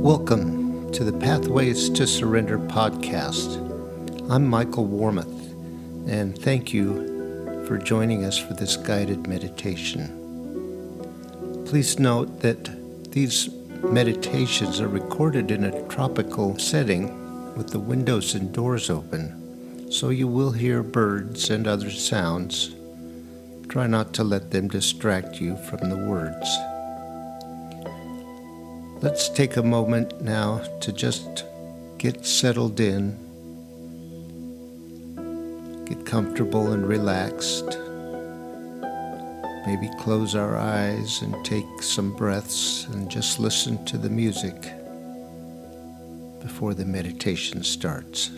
Welcome to the Pathways to Surrender podcast. I'm Michael Warmoth, and thank you for joining us for this guided meditation. Please note that these meditations are recorded in a tropical setting with the windows and doors open, so you will hear birds and other sounds. Try not to let them distract you from the words. Let's take a moment now to just get settled in, get comfortable and relaxed. Maybe close our eyes and take some breaths and just listen to the music before the meditation starts.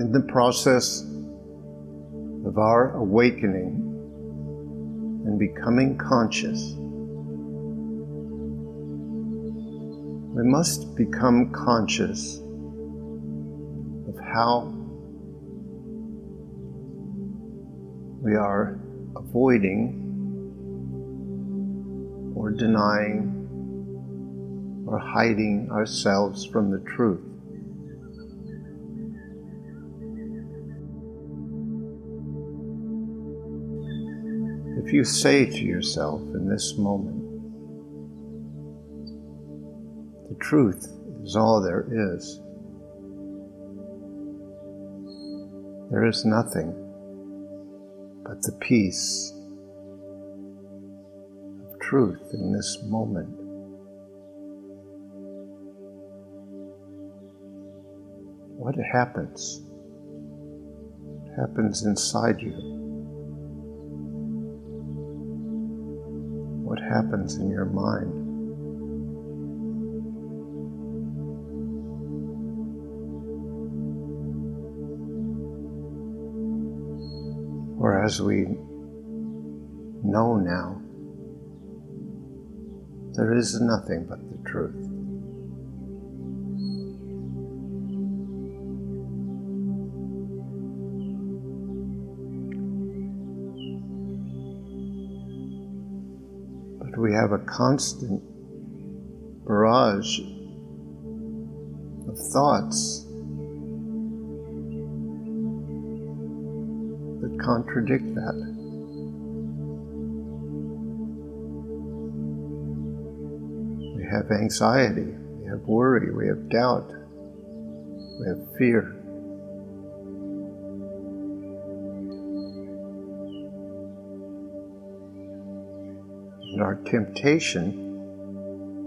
In the process of our awakening and becoming conscious, we must become conscious of how we are avoiding or denying or hiding ourselves from the truth. If you say to yourself in this moment, the truth is all there is nothing but the peace of truth in this moment. What happens? What happens inside you? What happens in your mind? Or as we know now, there is nothing but the truth. We have a constant barrage of thoughts that contradict that. We have anxiety, we have worry, we have doubt, we have fear. And our temptation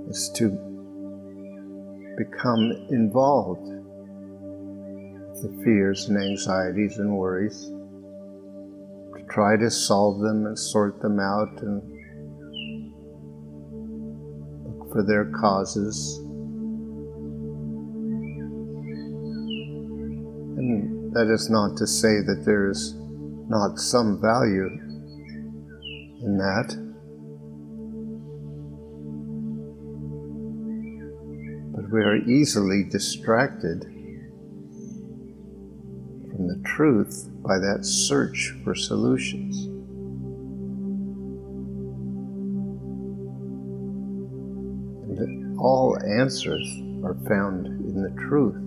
is to become involved with the fears and anxieties and worries, to try to solve them and sort them out and look for their causes. And that is not to say that there is not some value in that. But we are easily distracted from the truth by that search for solutions. And that all answers are found in the truth.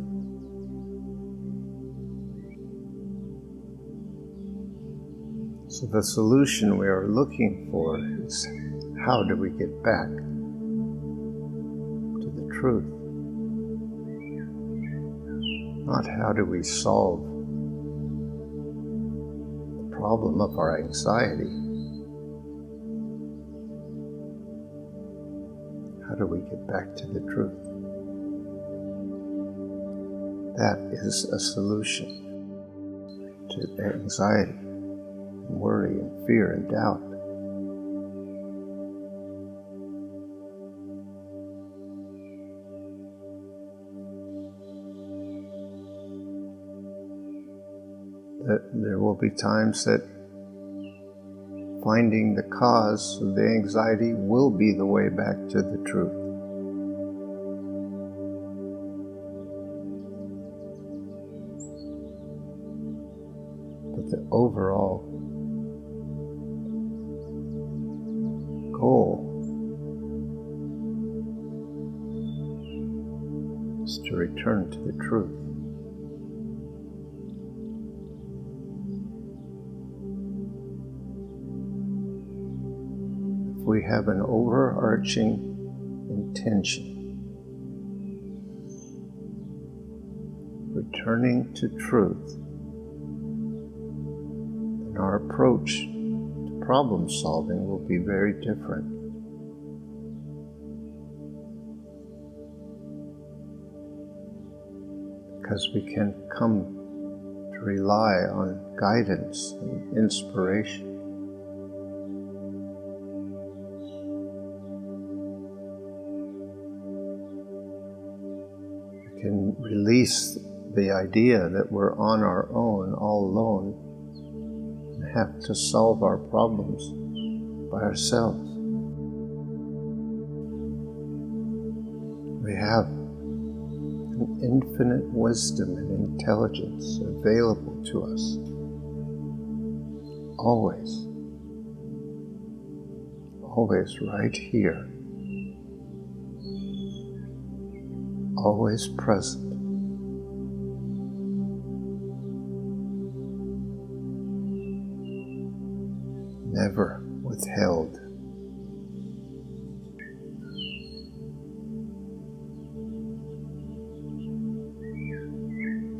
So the solution we are looking for is, how do we get back to the truth? Not how do we solve the problem of our anxiety. How do we get back to the truth? That is a solution to anxiety and worry and fear and doubt. That there will be times that finding the cause of the anxiety will be the way back to the truth. But the overall goal is to return to the truth. We have an overarching intention, returning to truth, and our approach to problem solving will be very different. Because we can come to rely on guidance and inspiration. Can release the idea that we're on our own, all alone, and have to solve our problems by ourselves. We have an infinite wisdom and intelligence available to us, always, always right here. Always present. Never withheld.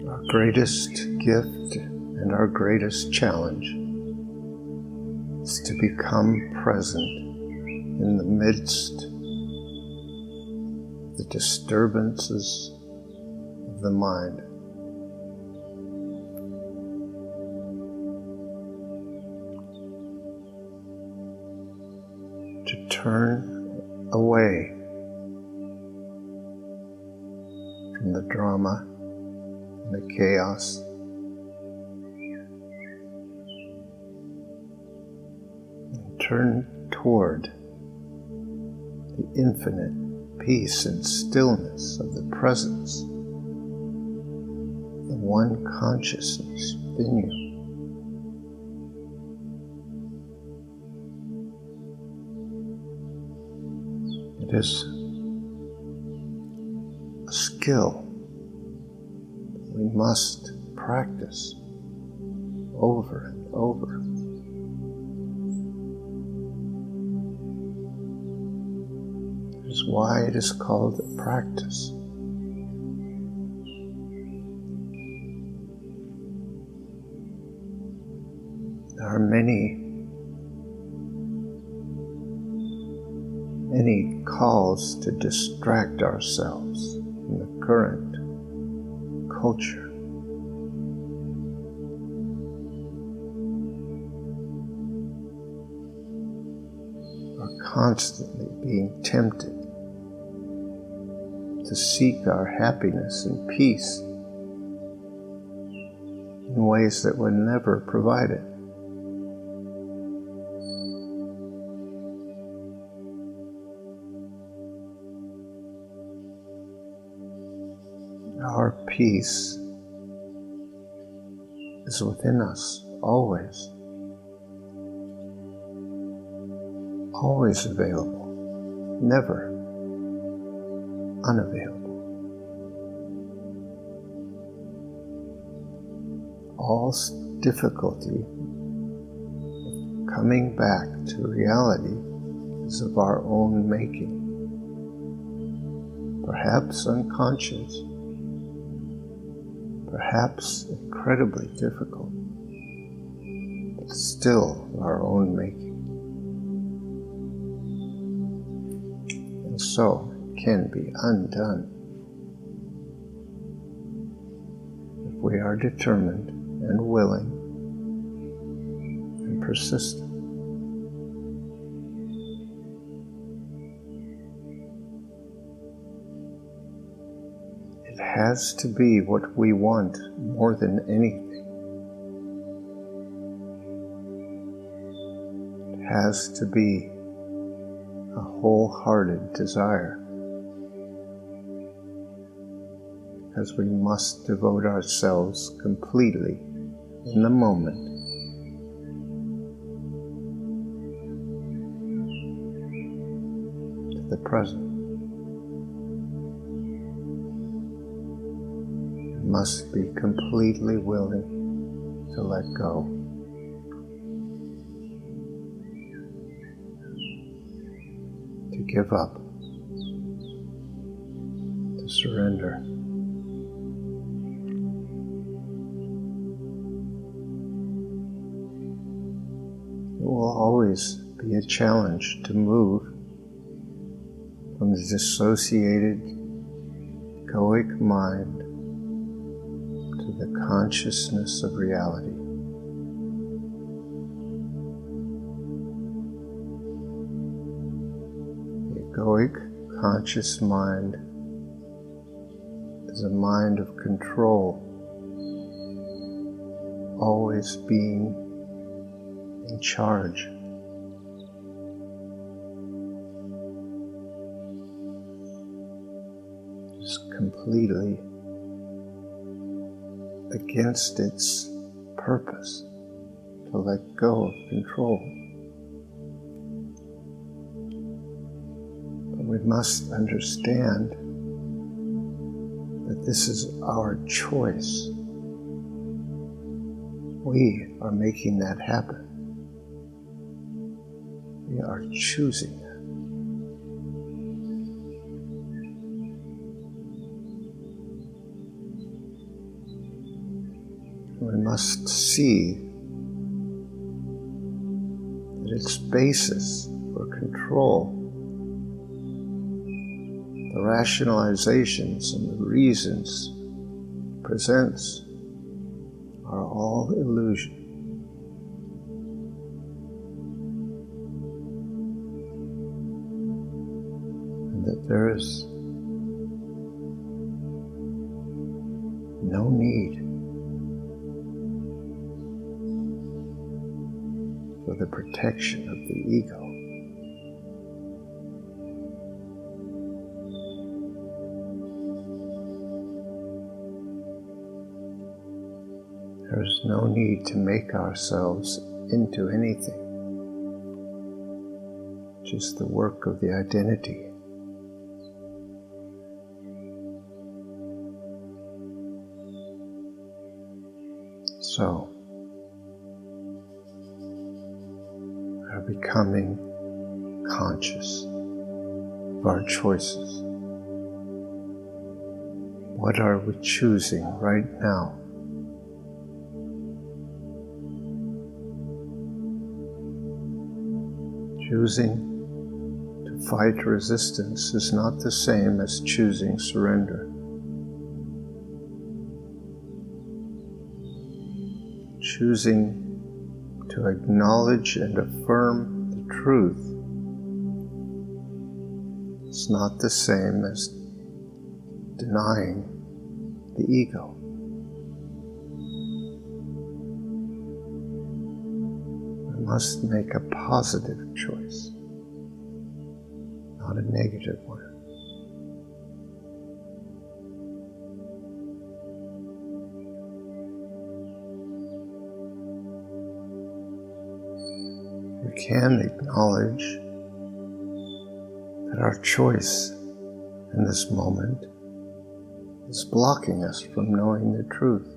Our greatest gift and our greatest challenge is to become present in the midst the disturbances of the mind. To turn away from the drama and the chaos, and turn toward the infinite peace and stillness of the presence, the one consciousness within you. It is a skill we must practice over and over. is why it is called a practice. There are many calls to distract ourselves from the current culture. We're constantly being tempted to seek our happiness and peace in ways that were never provided. Our peace is within us, always. Always available, never unavailable. All difficulty of coming back to reality is of our own making, perhaps unconscious, perhaps incredibly difficult, but still our own making. And so it can be undone if we are determined and willing and persistent. It has to be what we want more than anything. It has to be a wholehearted desire, because we must devote ourselves completely in the moment to the present. We must be completely willing to let go. To give up, to surrender. It will always be a challenge to move from the dissociated, egoic mind to the consciousness of reality. Egoic, conscious mind is a mind of control, always being in charge. It's completely against its purpose to let go of control. We must understand that this is our choice. We are making that happen. We are choosing that. We must see that its basis for control, the rationalizations and the reasons it presents, are all illusion. And that there is no need for the protection of the ego. There is no need to make ourselves into anything. Just the work of the identity. So, we are becoming conscious of our choices. What are we choosing right now? Choosing to fight resistance is not the same as choosing surrender. Choosing to acknowledge and affirm the truth is not the same as denying the ego. We must make a positive choice, not a negative one. We can acknowledge that our choice in this moment is blocking us from knowing the truth.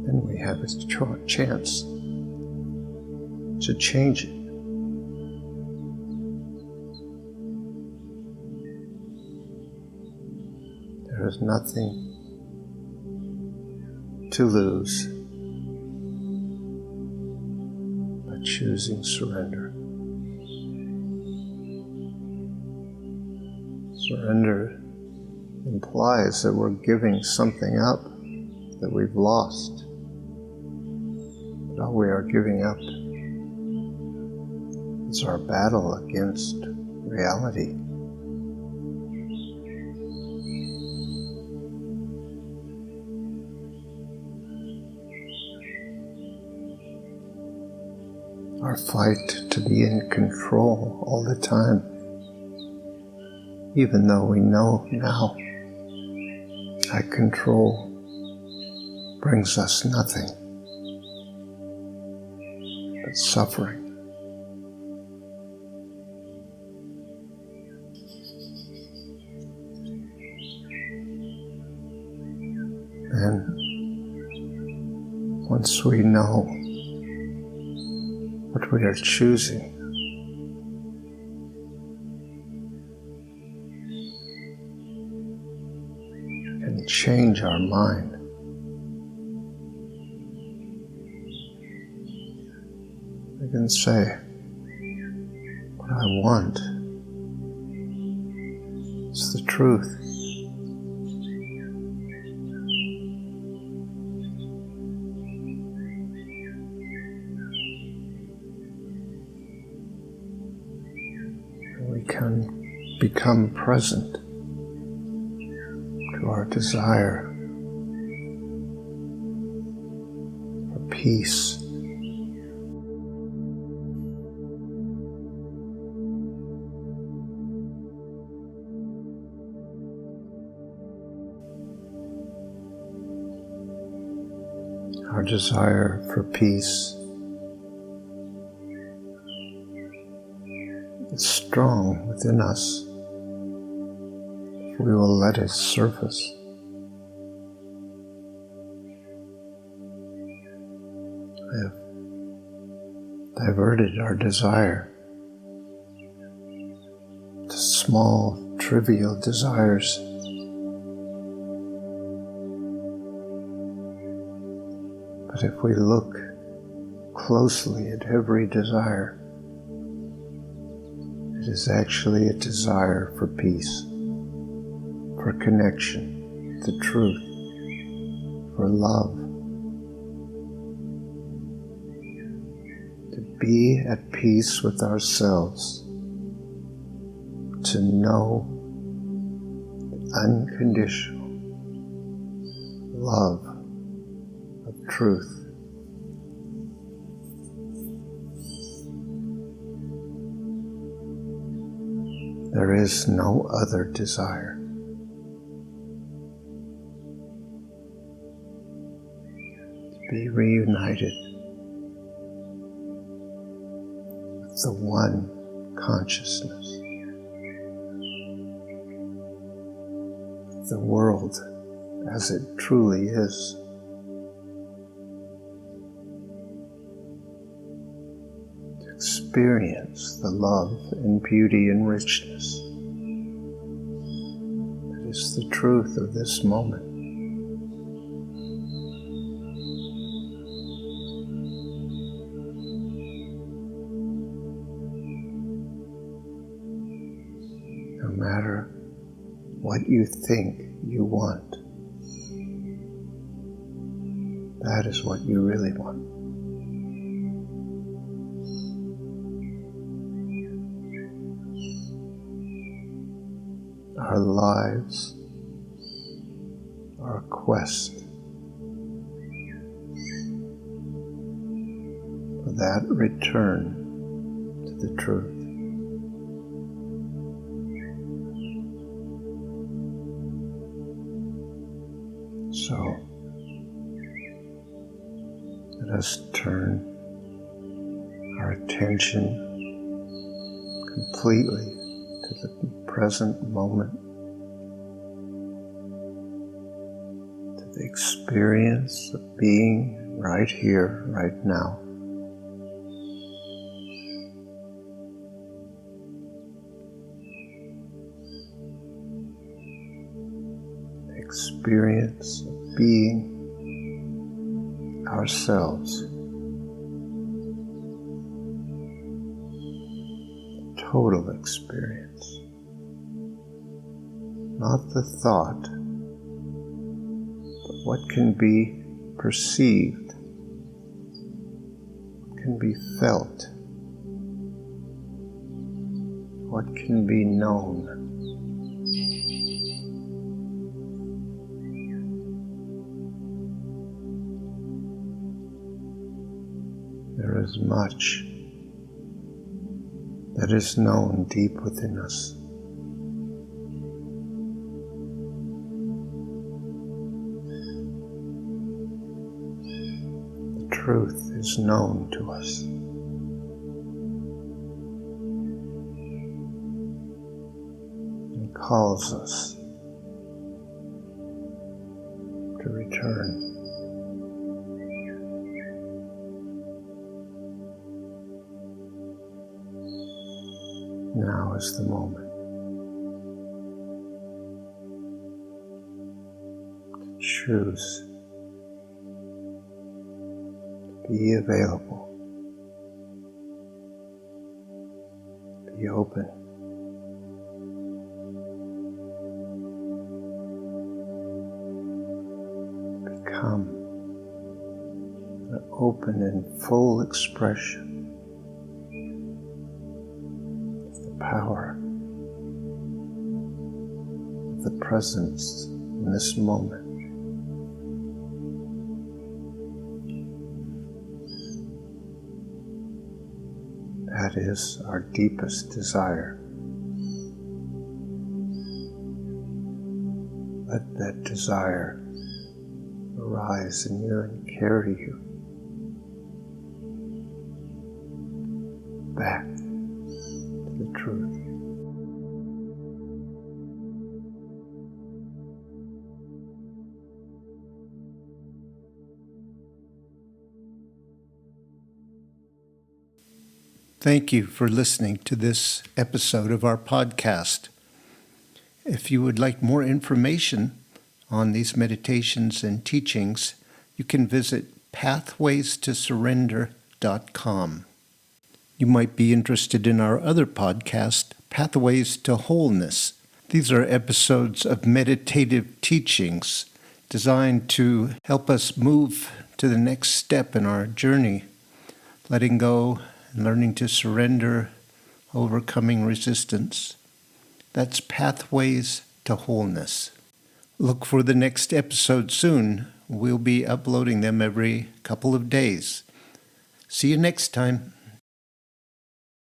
Then we have a chance to change it. There is nothing to lose by choosing surrender. Surrender implies that we're giving something up that we've lost. But all we are giving up is our battle against reality. Our fight to be in control all the time, even though we know now that control brings us nothing but suffering. And once we know what we are choosing, can change our mind. We can say, what I want is the truth. We can become present to our desire for peace. Our desire for peace is strong within us if we will let it surface. We have diverted our desire to small, trivial desires. But if we look closely at every desire, it is actually a desire for peace, for connection, the truth, for love. To be at peace with ourselves, to know the unconditional love of truth. There is no other desire. To be reunited with the one consciousness, the world as it truly is. To experience the love and beauty and richness that is the truth of this moment. No matter what you think you want, that is what you really want. Our lives are a quest for that return to the truth. So, let us turn our attention completely to the present moment, to the experience of being right here, right now. Experience of being ourselves. Total experience. Not the thought, but what can be perceived, what can be felt, what can be known. There is much that is known deep within us. The truth is known to us. And calls us to return. Now is the moment to choose to be available, be open, become an open and full expression power of the presence in this moment. That is our deepest desire. Let that desire arise in you and carry you back the truth. Thank you for listening to this episode of our podcast. If you would like more information on these meditations and teachings, you can visit pathwaystosurrender.com. You might be interested in our other podcast, Pathways to Wholeness. These are episodes of meditative teachings designed to help us move to the next step in our journey, letting go and learning to surrender, overcoming resistance. That's Pathways to Wholeness. Look for the next episode soon. We'll be uploading them every couple of days. See you next time.